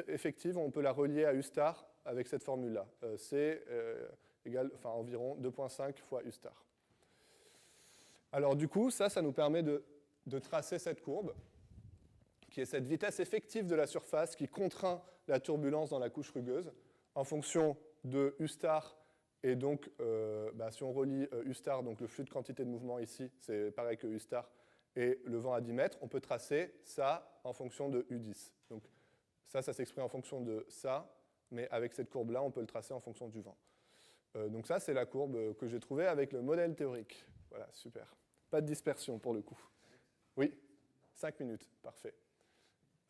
A: effective, on peut la relier à U star avec cette formule-là. C égale environ 2,5 fois U star. Alors du coup, ça nous permet de tracer cette courbe, qui est cette vitesse effective de la surface qui contraint la turbulence dans la couche rugueuse en fonction de U star. Et donc, si on relie U star, donc le flux de quantité de mouvement ici, c'est pareil que U star, et le vent à 10 mètres, on peut tracer ça en fonction de U10. Donc ça s'exprime en fonction de ça, mais avec cette courbe-là, on peut le tracer en fonction du vent. Donc ça, c'est la courbe que j'ai trouvée avec le modèle théorique. Voilà, super. Pas de dispersion pour le coup. Oui, 5 minutes, parfait.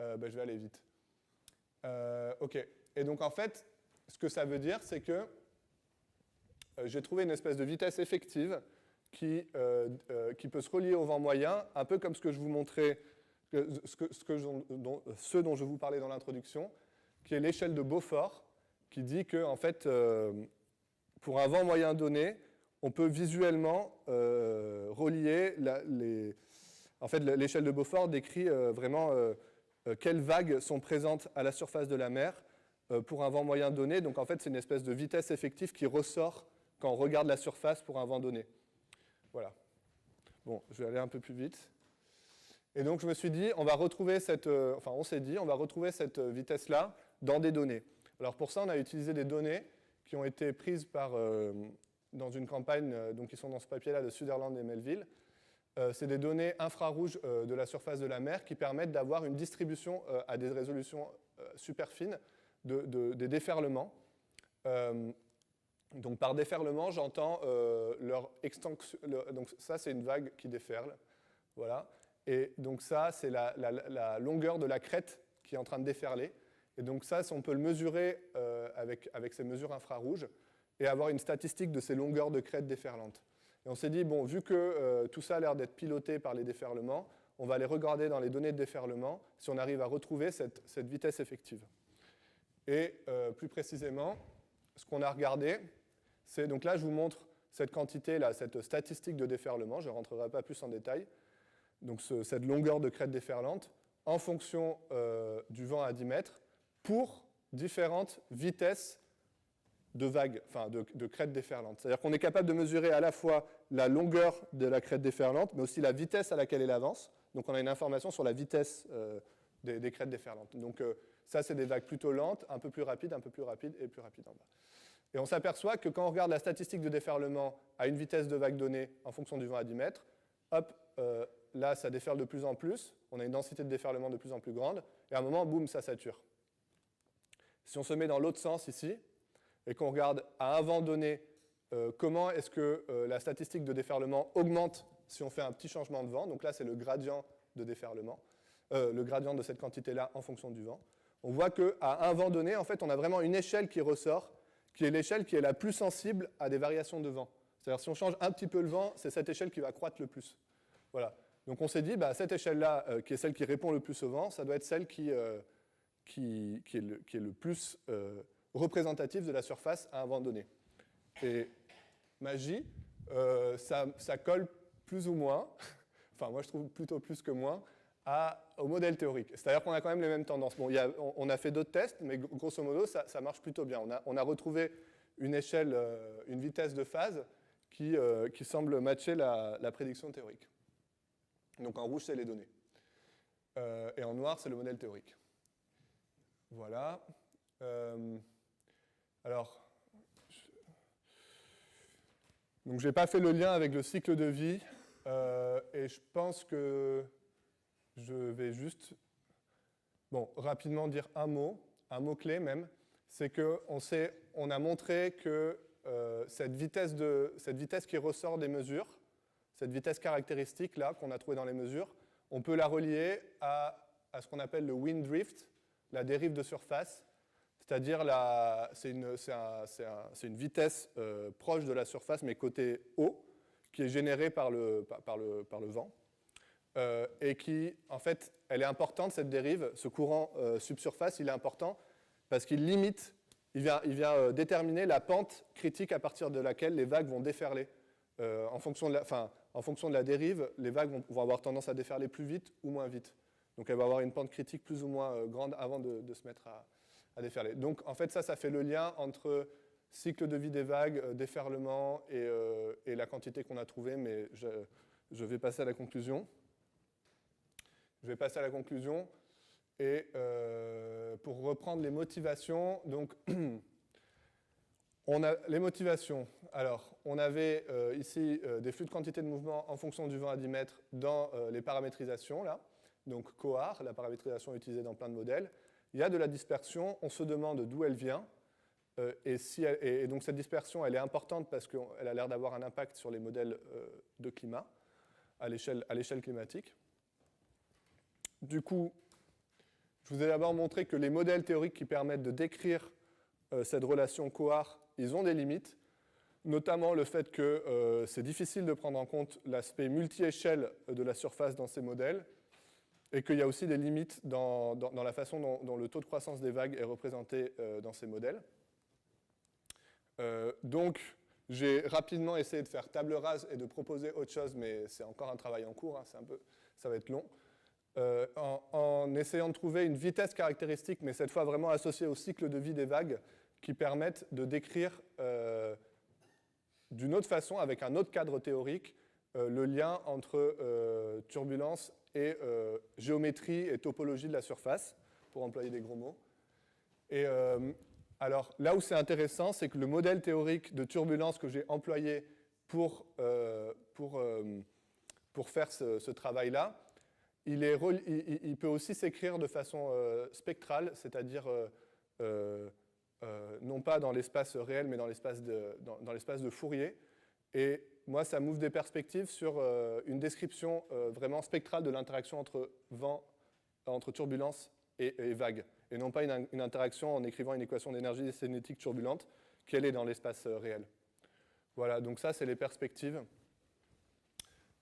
A: Je vais aller vite. OK. Et donc en fait, ce que ça veut dire, c'est que j'ai trouvé une espèce de vitesse effective qui peut se relier au vent moyen, un peu comme ce que je vous montrais, ce dont je vous parlais dans l'introduction, qui est l'échelle de Beaufort, qui dit que, en fait, pour un vent moyen donné, on peut visuellement relier En fait, l'échelle de Beaufort décrit vraiment quelles vagues sont présentes à la surface de la mer pour un vent moyen donné. Donc en fait, c'est une espèce de vitesse effective qui ressort quand on regarde la surface pour un vent donné. Voilà. Bon, je vais aller un peu plus vite. Et donc je me suis dit, on s'est dit, on va retrouver cette vitesse-là dans des données. Alors pour ça, on a utilisé des données qui ont été prises dans une campagne, donc qui sont dans ce papier-là de Sutherland et Melville. C'est des données infrarouges de la surface de la mer qui permettent d'avoir une distribution à des résolutions super fines des déferlements. Donc par déferlement, j'entends leur extension. Donc ça, c'est une vague qui déferle. Voilà. Et donc ça, c'est la longueur de la crête qui est en train de déferler. Et donc ça, on peut le mesurer avec ces mesures infrarouges et avoir une statistique de ces longueurs de crête déferlantes. Et on s'est dit, bon, vu que tout ça a l'air d'être piloté par les déferlements, on va aller regarder dans les données de déferlement si on arrive à retrouver cette vitesse effective. Et plus précisément, ce qu'on a regardé, c'est, donc là, je vous montre cette quantité-là, cette statistique de déferlement, je ne rentrerai pas plus en détail, donc cette longueur de crête déferlante, en fonction du vent à 10 mètres, pour différentes vitesses de vagues, enfin de crête déferlante. C'est-à-dire qu'on est capable de mesurer à la fois la longueur de la crête déferlante, mais aussi la vitesse à laquelle elle avance. Donc on a une information sur la vitesse des crêtes déferlantes. Donc ça, c'est des vagues plutôt lentes, un peu plus rapides et plus rapides en bas. Et on s'aperçoit que quand on regarde la statistique de déferlement à une vitesse de vague donnée en fonction du vent à 10 mètres, hop, là, ça déferle de plus en plus, on a une densité de déferlement de plus en plus grande, et à un moment, boum, ça sature. Si on se met dans l'autre sens ici, et qu'on regarde à un vent donné comment est-ce que la statistique de déferlement augmente si on fait un petit changement de vent, donc là, c'est le gradient de déferlement, le gradient de cette quantité-là en fonction du vent, on voit qu'à un vent donné, en fait, on a vraiment une échelle qui ressort, qui est l'échelle qui est la plus sensible à des variations de vent. C'est-à-dire si on change un petit peu le vent, c'est cette échelle qui va croître le plus. Voilà. Donc on s'est dit, cette échelle-là, qui est celle qui répond le plus au vent, ça doit être celle qui est le plus représentative de la surface à un vent donné. Et magie, ça colle plus ou moins, enfin moi je trouve plutôt plus que moins, au modèle théorique. C'est-à-dire qu'on a quand même les mêmes tendances. Bon, on a fait d'autres tests, mais grosso modo, ça marche plutôt bien. On a retrouvé une échelle, une vitesse de phase qui semble matcher la prédiction théorique. Donc en rouge, c'est les données. Et en noir, c'est le modèle théorique. Voilà. Alors, donc je n'ai pas fait le lien avec le cycle de vie, et je pense que je vais juste rapidement dire un mot-clé même, c'est qu'on a montré que cette vitesse qui ressort des mesures, cette vitesse caractéristique là qu'on a trouvée dans les mesures, on peut la relier à ce qu'on appelle le wind drift, la dérive de surface, c'est-à-dire c'est une vitesse proche de la surface mais côté haut, qui est générée par le vent. Et qui, en fait, elle est importante, cette dérive, ce courant subsurface, il est important parce qu'il limite, il vient déterminer la pente critique à partir de laquelle les vagues vont déferler. En fonction de la dérive, les vagues vont avoir tendance à déferler plus vite ou moins vite. Donc elle va avoir une pente critique plus ou moins grande avant de se mettre à déferler. Donc en fait, ça fait le lien entre cycle de vie des vagues, déferlement et la quantité qu'on a trouvée, mais je vais passer à la conclusion. Et pour reprendre les motivations, donc on a les motivations. Alors, on avait ici des flux de quantité de mouvement en fonction du vent à 10 mètres dans les paramétrisations, là. Donc COAR, la paramétrisation utilisée dans plein de modèles. Il y a de la dispersion, on se demande d'où elle vient. Et donc cette dispersion, elle est importante parce qu'elle a l'air d'avoir un impact sur les modèles de climat à l'échelle climatique. Du coup, je vous ai d'abord montré que les modèles théoriques qui permettent de décrire cette relation COAR, ils ont des limites, notamment le fait que c'est difficile de prendre en compte l'aspect multi-échelle de la surface dans ces modèles, et qu'il y a aussi des limites dans la façon dont le taux de croissance des vagues est représenté dans ces modèles. Donc, j'ai rapidement essayé de faire table rase et de proposer autre chose, mais c'est encore un travail en cours, hein, ça va être long. En essayant de trouver une vitesse caractéristique, mais cette fois vraiment associée au cycle de vie des vagues, qui permettent de décrire d'une autre façon, avec un autre cadre théorique, le lien entre turbulence et géométrie et topologie de la surface, pour employer des gros mots. Et alors, là où c'est intéressant, c'est que le modèle théorique de turbulence que j'ai employé pour faire ce travail-là, il peut aussi s'écrire de façon spectrale, c'est-à-dire non pas dans l'espace réel, mais dans l'espace de Fourier. Et moi, ça m'ouvre des perspectives sur une description vraiment spectrale de l'interaction entre turbulence et vague, et non pas une interaction en écrivant une équation d'énergie cinétique turbulente qui elle est dans l'espace réel. Voilà, donc ça, c'est les perspectives.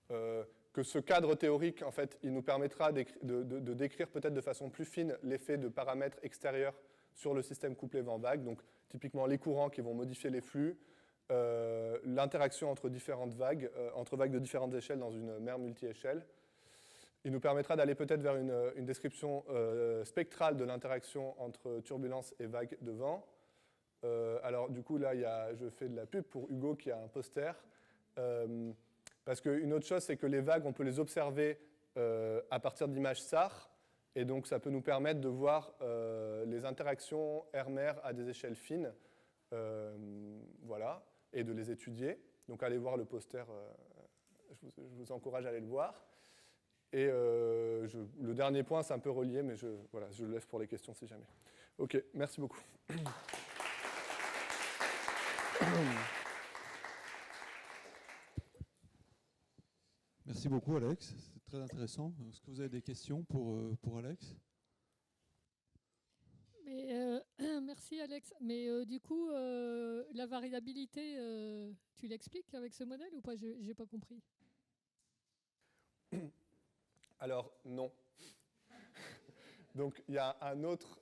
A: Que ce cadre théorique, en fait, il nous permettra de décrire peut-être de façon plus fine l'effet de paramètres extérieurs sur le système couplé vent-vague, donc typiquement les courants qui vont modifier les flux, l'interaction entre différentes vagues, entre vagues de différentes échelles dans une mer multi-échelle. Il nous permettra d'aller peut-être vers une description spectrale de l'interaction entre turbulence et vagues de vent. Alors du coup, là, je fais de la pub pour Hugo qui a un poster. Parce qu'une autre chose, c'est que les vagues, on peut les observer à partir d'images SAR. Et donc, ça peut nous permettre de voir les interactions air-mer à des échelles fines. Voilà, et de les étudier. Donc, allez voir le poster. Je vous encourage à aller le voir. Et le dernier point, c'est un peu relié, mais je le laisse pour les questions si jamais. OK, merci beaucoup.
B: Merci beaucoup, Alex. C'est très intéressant. Est-ce que vous avez des questions pour Alex ?
D: Merci, Alex. Mais du coup, la variabilité, tu l'expliques avec ce modèle ou pas ? Je n'ai pas compris.
A: Alors, non. Donc, il y a un autre...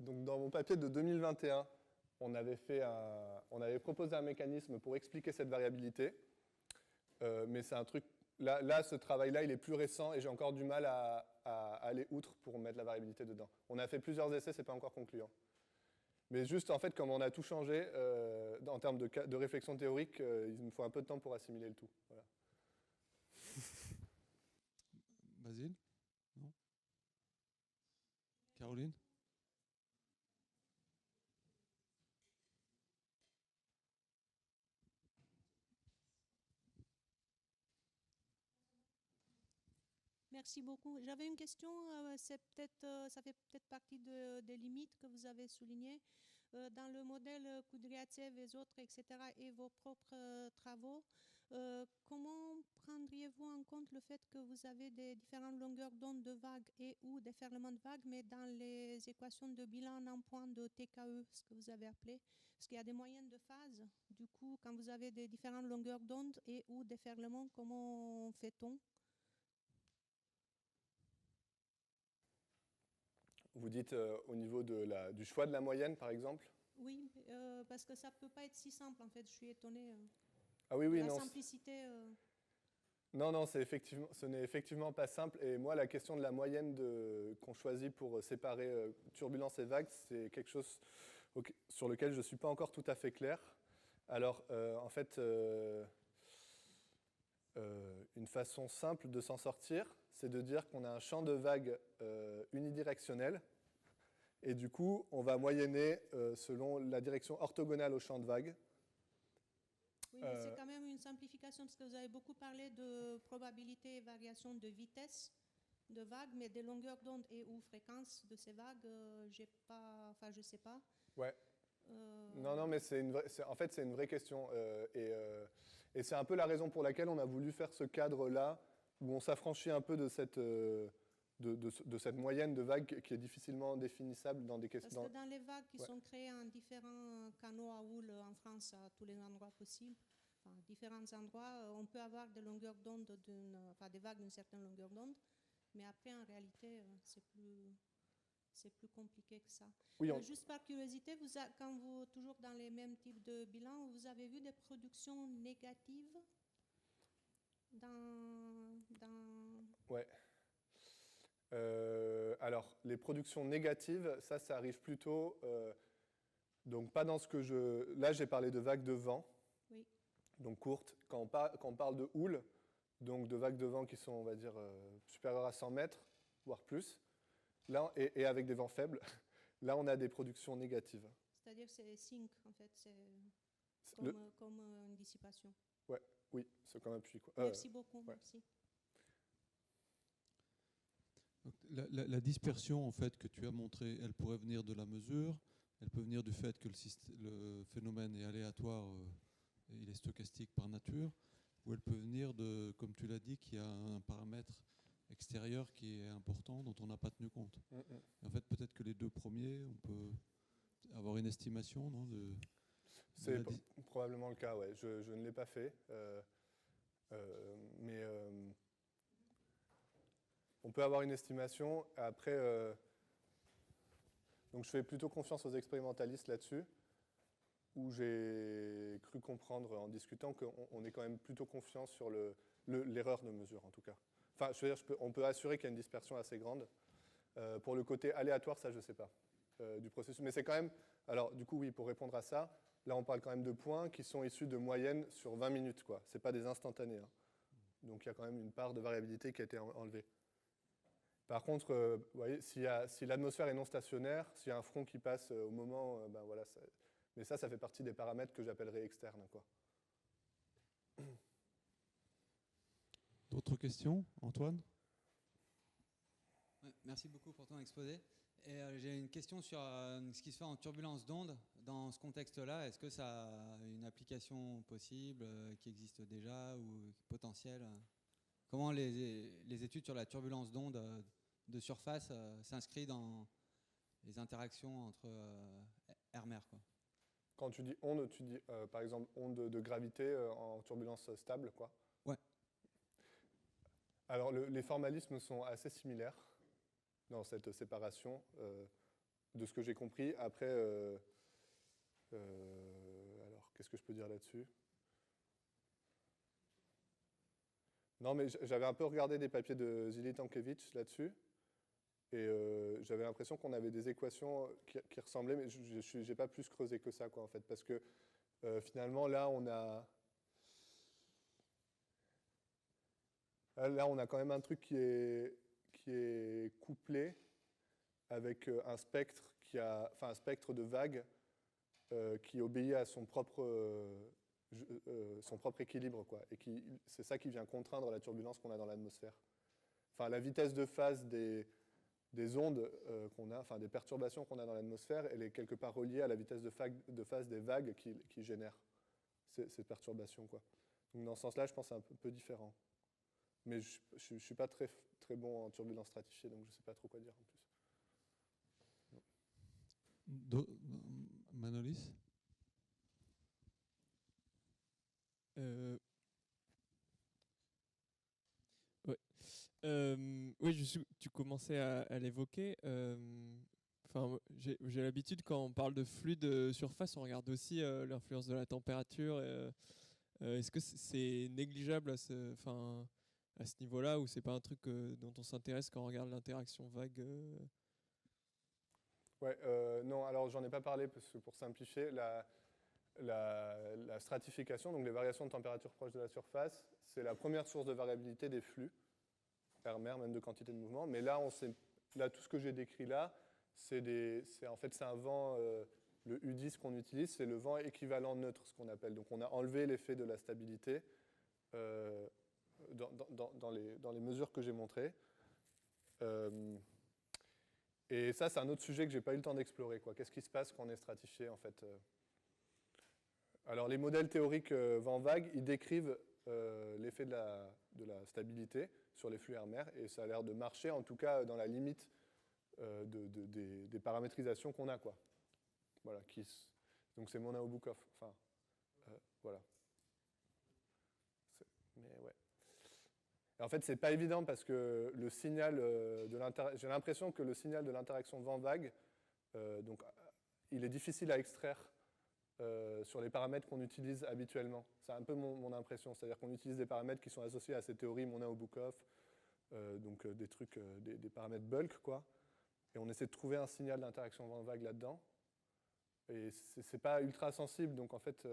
A: donc, dans mon papier de 2021, on avait proposé un mécanisme pour expliquer cette variabilité. Mais c'est un truc... Là, ce travail-là, il est plus récent et j'ai encore du mal à aller outre pour mettre la variabilité dedans. On a fait plusieurs essais, ce n'est pas encore concluant. Mais juste, en fait, comme on a tout changé en termes de réflexion théorique, il me faut un peu de temps pour assimiler le tout. Voilà.
B: Basile ? Non ? Caroline ?
E: Merci beaucoup. J'avais une question, ça fait peut-être partie des limites que vous avez soulignées. Dans le modèle Kudryavtsev et les autres, etc., et vos propres travaux, comment prendriez-vous en compte le fait que vous avez des différentes longueurs d'onde de vagues et ou déferlements de vagues, mais dans les équations de bilan en point de TKE, ce que vous avez appelé, parce qu'il y a des moyennes de phase. Du coup, quand vous avez des différentes longueurs d'onde et ou déferlements, comment fait-on ?
A: Vous dites au niveau du choix de la moyenne, par exemple ?
E: Oui, parce que ça ne peut pas être si simple, en fait. Je suis étonnée
A: Ah oui,
E: de la
A: non.
E: simplicité.
A: Non, ce n'est effectivement pas simple. Et moi, la question de la moyenne qu'on choisit pour séparer turbulence et vagues, c'est quelque chose sur lequel je ne suis pas encore tout à fait clair. Alors, en fait, une façon simple de s'en sortir, c'est de dire qu'on a un champ de vagues unidirectionnel. Et du coup, on va moyenner selon la direction orthogonale au champ de vagues.
E: Oui, mais c'est quand même une simplification, parce que vous avez beaucoup parlé de probabilité et variation de vitesse de vagues, mais des longueurs d'onde et ou fréquences de ces vagues, je ne sais pas.
A: Ouais. Non, mais en fait, c'est une vraie question. Et c'est un peu la raison pour laquelle on a voulu faire ce cadre-là, où on s'affranchit un peu de cette moyenne de vagues qui est difficilement définissable dans des questions.
E: Parce que dans les vagues qui sont créées en différents canaux à houle en France, à tous les endroits possibles, différents endroits, on peut avoir des longueurs d'onde, des vagues d'une certaine longueur d'onde, mais après, en réalité, c'est plus compliqué que ça.
A: Oui,
E: juste par curiosité, toujours dans les mêmes types de bilans, vous avez vu des productions négatives dans
A: Ouais. Alors, les productions négatives, ça arrive plutôt, donc pas dans ce que je... Là, j'ai parlé de vagues de vent,
E: Oui.
A: donc courtes. Quand on parle de houle, donc de vagues de vent qui sont, on va dire, supérieures à 100 mètres, voire plus, là, et avec des vents faibles, là, on a des productions négatives.
E: C'est-à-dire c'est sink, en fait, c'est
A: Le-
E: comme une dissipation.
A: Oui, c'est comme un puits, quoi.
E: Merci beaucoup,
A: ouais.
E: merci.
B: Donc, la dispersion en fait, que tu as montrée, elle pourrait venir de la mesure, elle peut venir du fait que le phénomène est aléatoire, et il est stochastique par nature, ou elle peut venir de, comme tu l'as dit, qu'il y a un paramètre extérieur qui est important, dont on n'a pas tenu compte. Et en fait, peut-être que les deux premiers, on peut avoir une estimation, non,
A: C'est probablement le cas, ouais. Je ne l'ai pas fait. Mais on peut avoir une estimation. Après, donc je fais plutôt confiance aux expérimentalistes là-dessus, où j'ai cru comprendre en discutant qu'on est quand même plutôt confiant sur l'erreur de mesure, en tout cas. Enfin, je veux dire, on peut assurer qu'il y a une dispersion assez grande. Pour le côté aléatoire, ça, je ne sais pas, du processus. Mais c'est quand même... Alors, du coup, oui, pour répondre à ça, là, on parle quand même de points qui sont issus de moyennes sur 20 minutes, quoi. Ce n'est pas des instantanés, hein. Donc, il y a quand même une part de variabilité qui a été enlevée. Par contre, vous voyez, si l'atmosphère est non stationnaire, s'il y a un front qui passe au moment, ben voilà, mais ça fait partie des paramètres que j'appellerais externes, quoi.
B: D'autres questions, Antoine?
F: Ouais, merci beaucoup pour ton exposé. Et j'ai une question sur ce qui se fait en turbulence d'onde. Dans ce contexte-là, est-ce que ça a une application possible qui existe déjà ou potentielle? Comment les études sur la turbulence d'onde de surface s'inscrivent dans les interactions entre air-mer, quoi?
A: Quand tu dis onde, tu dis par exemple onde de gravité en turbulence stable, quoi.
F: Ouais.
A: Alors les formalismes sont assez similaires dans cette séparation, de ce que j'ai compris. Après, alors qu'est-ce que je peux dire là-dessus? Non, mais j'avais un peu regardé des papiers de Zili Tankevich là-dessus, et j'avais l'impression qu'on avait des équations qui ressemblaient, mais je n'ai pas plus creusé que ça, quoi, en fait, parce que finalement, là, on a quand même un truc qui est couplé avec un spectre un spectre de vagues qui obéit à son propre équilibre, quoi. Et c'est ça qui vient contraindre la turbulence qu'on a dans l'atmosphère. Enfin, la vitesse de phase des ondes qu'on a, enfin des perturbations qu'on a dans l'atmosphère, elle est quelque part reliée à la vitesse de phase des vagues qui génèrent ces perturbations, quoi. Donc dans ce sens-là, je pense que c'est un peu différent. Mais je ne suis pas très, très bon en turbulence stratifiée, donc je ne sais pas trop quoi dire en plus.
B: Manolis?
G: Ouais. Oui, tu commençais à l'évoquer. Enfin, j'ai l'habitude, quand on parle de flux de surface, on regarde aussi l'influence de la température. Est-ce que c'est négligeable à ce niveau-là, ou c'est pas un truc dont on s'intéresse quand on regarde l'interaction vague?
A: Ouais, non, alors j'en ai pas parlé parce que pour simplifier, la stratification, donc les variations de température proches de la surface, c'est la première source de variabilité des flux, air-mer, même de quantité de mouvement. Mais là, tout ce que j'ai décrit là, en fait, c'est un vent, le U10 qu'on utilise, c'est le vent équivalent neutre, ce qu'on appelle. Donc on a enlevé l'effet de la stabilité dans les mesures que j'ai montrées. Et ça, c'est un autre sujet que je n'ai pas eu le temps d'explorer, quoi. Qu'est-ce qui se passe quand on est stratifié, en fait? Alors, les modèles théoriques vent vague, ils décrivent l'effet de la stabilité sur les flux air-mer, et ça a l'air de marcher, en tout cas, dans la limite des paramétrisations qu'on a, quoi. Voilà, donc c'est Monod-Boukov. Enfin, voilà. Mais ouais. Et en fait, c'est pas évident parce que le signal j'ai l'impression que le signal de l'interaction vent-vague, donc, il est difficile à extraire sur les paramètres qu'on utilise habituellement. C'est un peu mon impression, c'est-à-dire qu'on utilise des paramètres qui sont associés à ces théories Monod-Boukov, donc des trucs, des paramètres bulk, quoi. Et on essaie de trouver un signal d'interaction vent-vague là-dedans. Et c'est pas ultra sensible, donc en fait,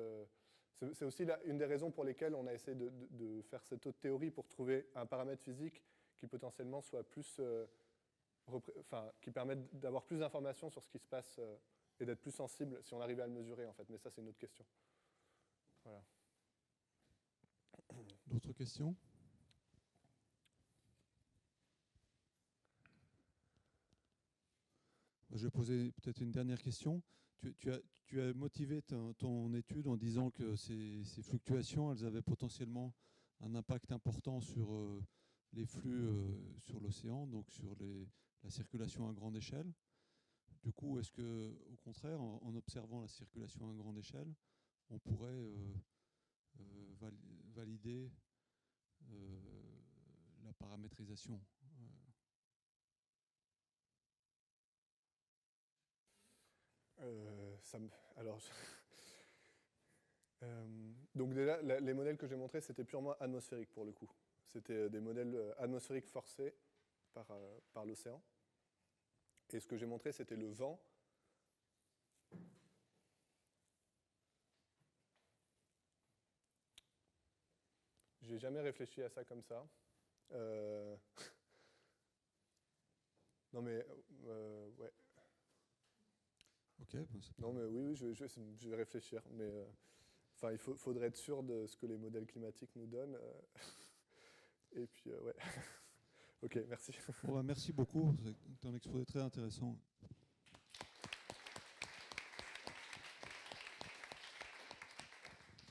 A: c'est aussi une des raisons pour lesquelles on a essayé de faire cette autre théorie pour trouver un paramètre physique qui potentiellement soit plus, qui permette d'avoir plus d'informations sur ce qui se passe et d'être plus sensible si on arrivait à le mesurer, en fait. Mais ça, c'est une autre question. Voilà.
B: D'autres questions? Je vais poser peut-être une dernière question. Tu as motivé ton étude en disant que ces fluctuations, elles avaient potentiellement un impact important sur les flux sur l'océan, donc sur la circulation à grande échelle. Du coup, est-ce que, au contraire, en observant la circulation à grande échelle, on pourrait valider la paramétrisation?
A: Alors, donc déjà, les modèles que j'ai montrés, c'était purement atmosphérique pour le coup. C'était des modèles atmosphériques forcés par l'océan. Et ce que j'ai montré, c'était le vent. J'ai jamais réfléchi à ça comme ça. Non mais, ouais.
B: Ok. Bon,
A: non mais oui, je vais réfléchir. Mais enfin, il faudrait être sûr de ce que les modèles climatiques nous donnent. Et puis, ouais. Ok, merci.
B: Bon, bah, merci beaucoup. C'est un exposé très intéressant.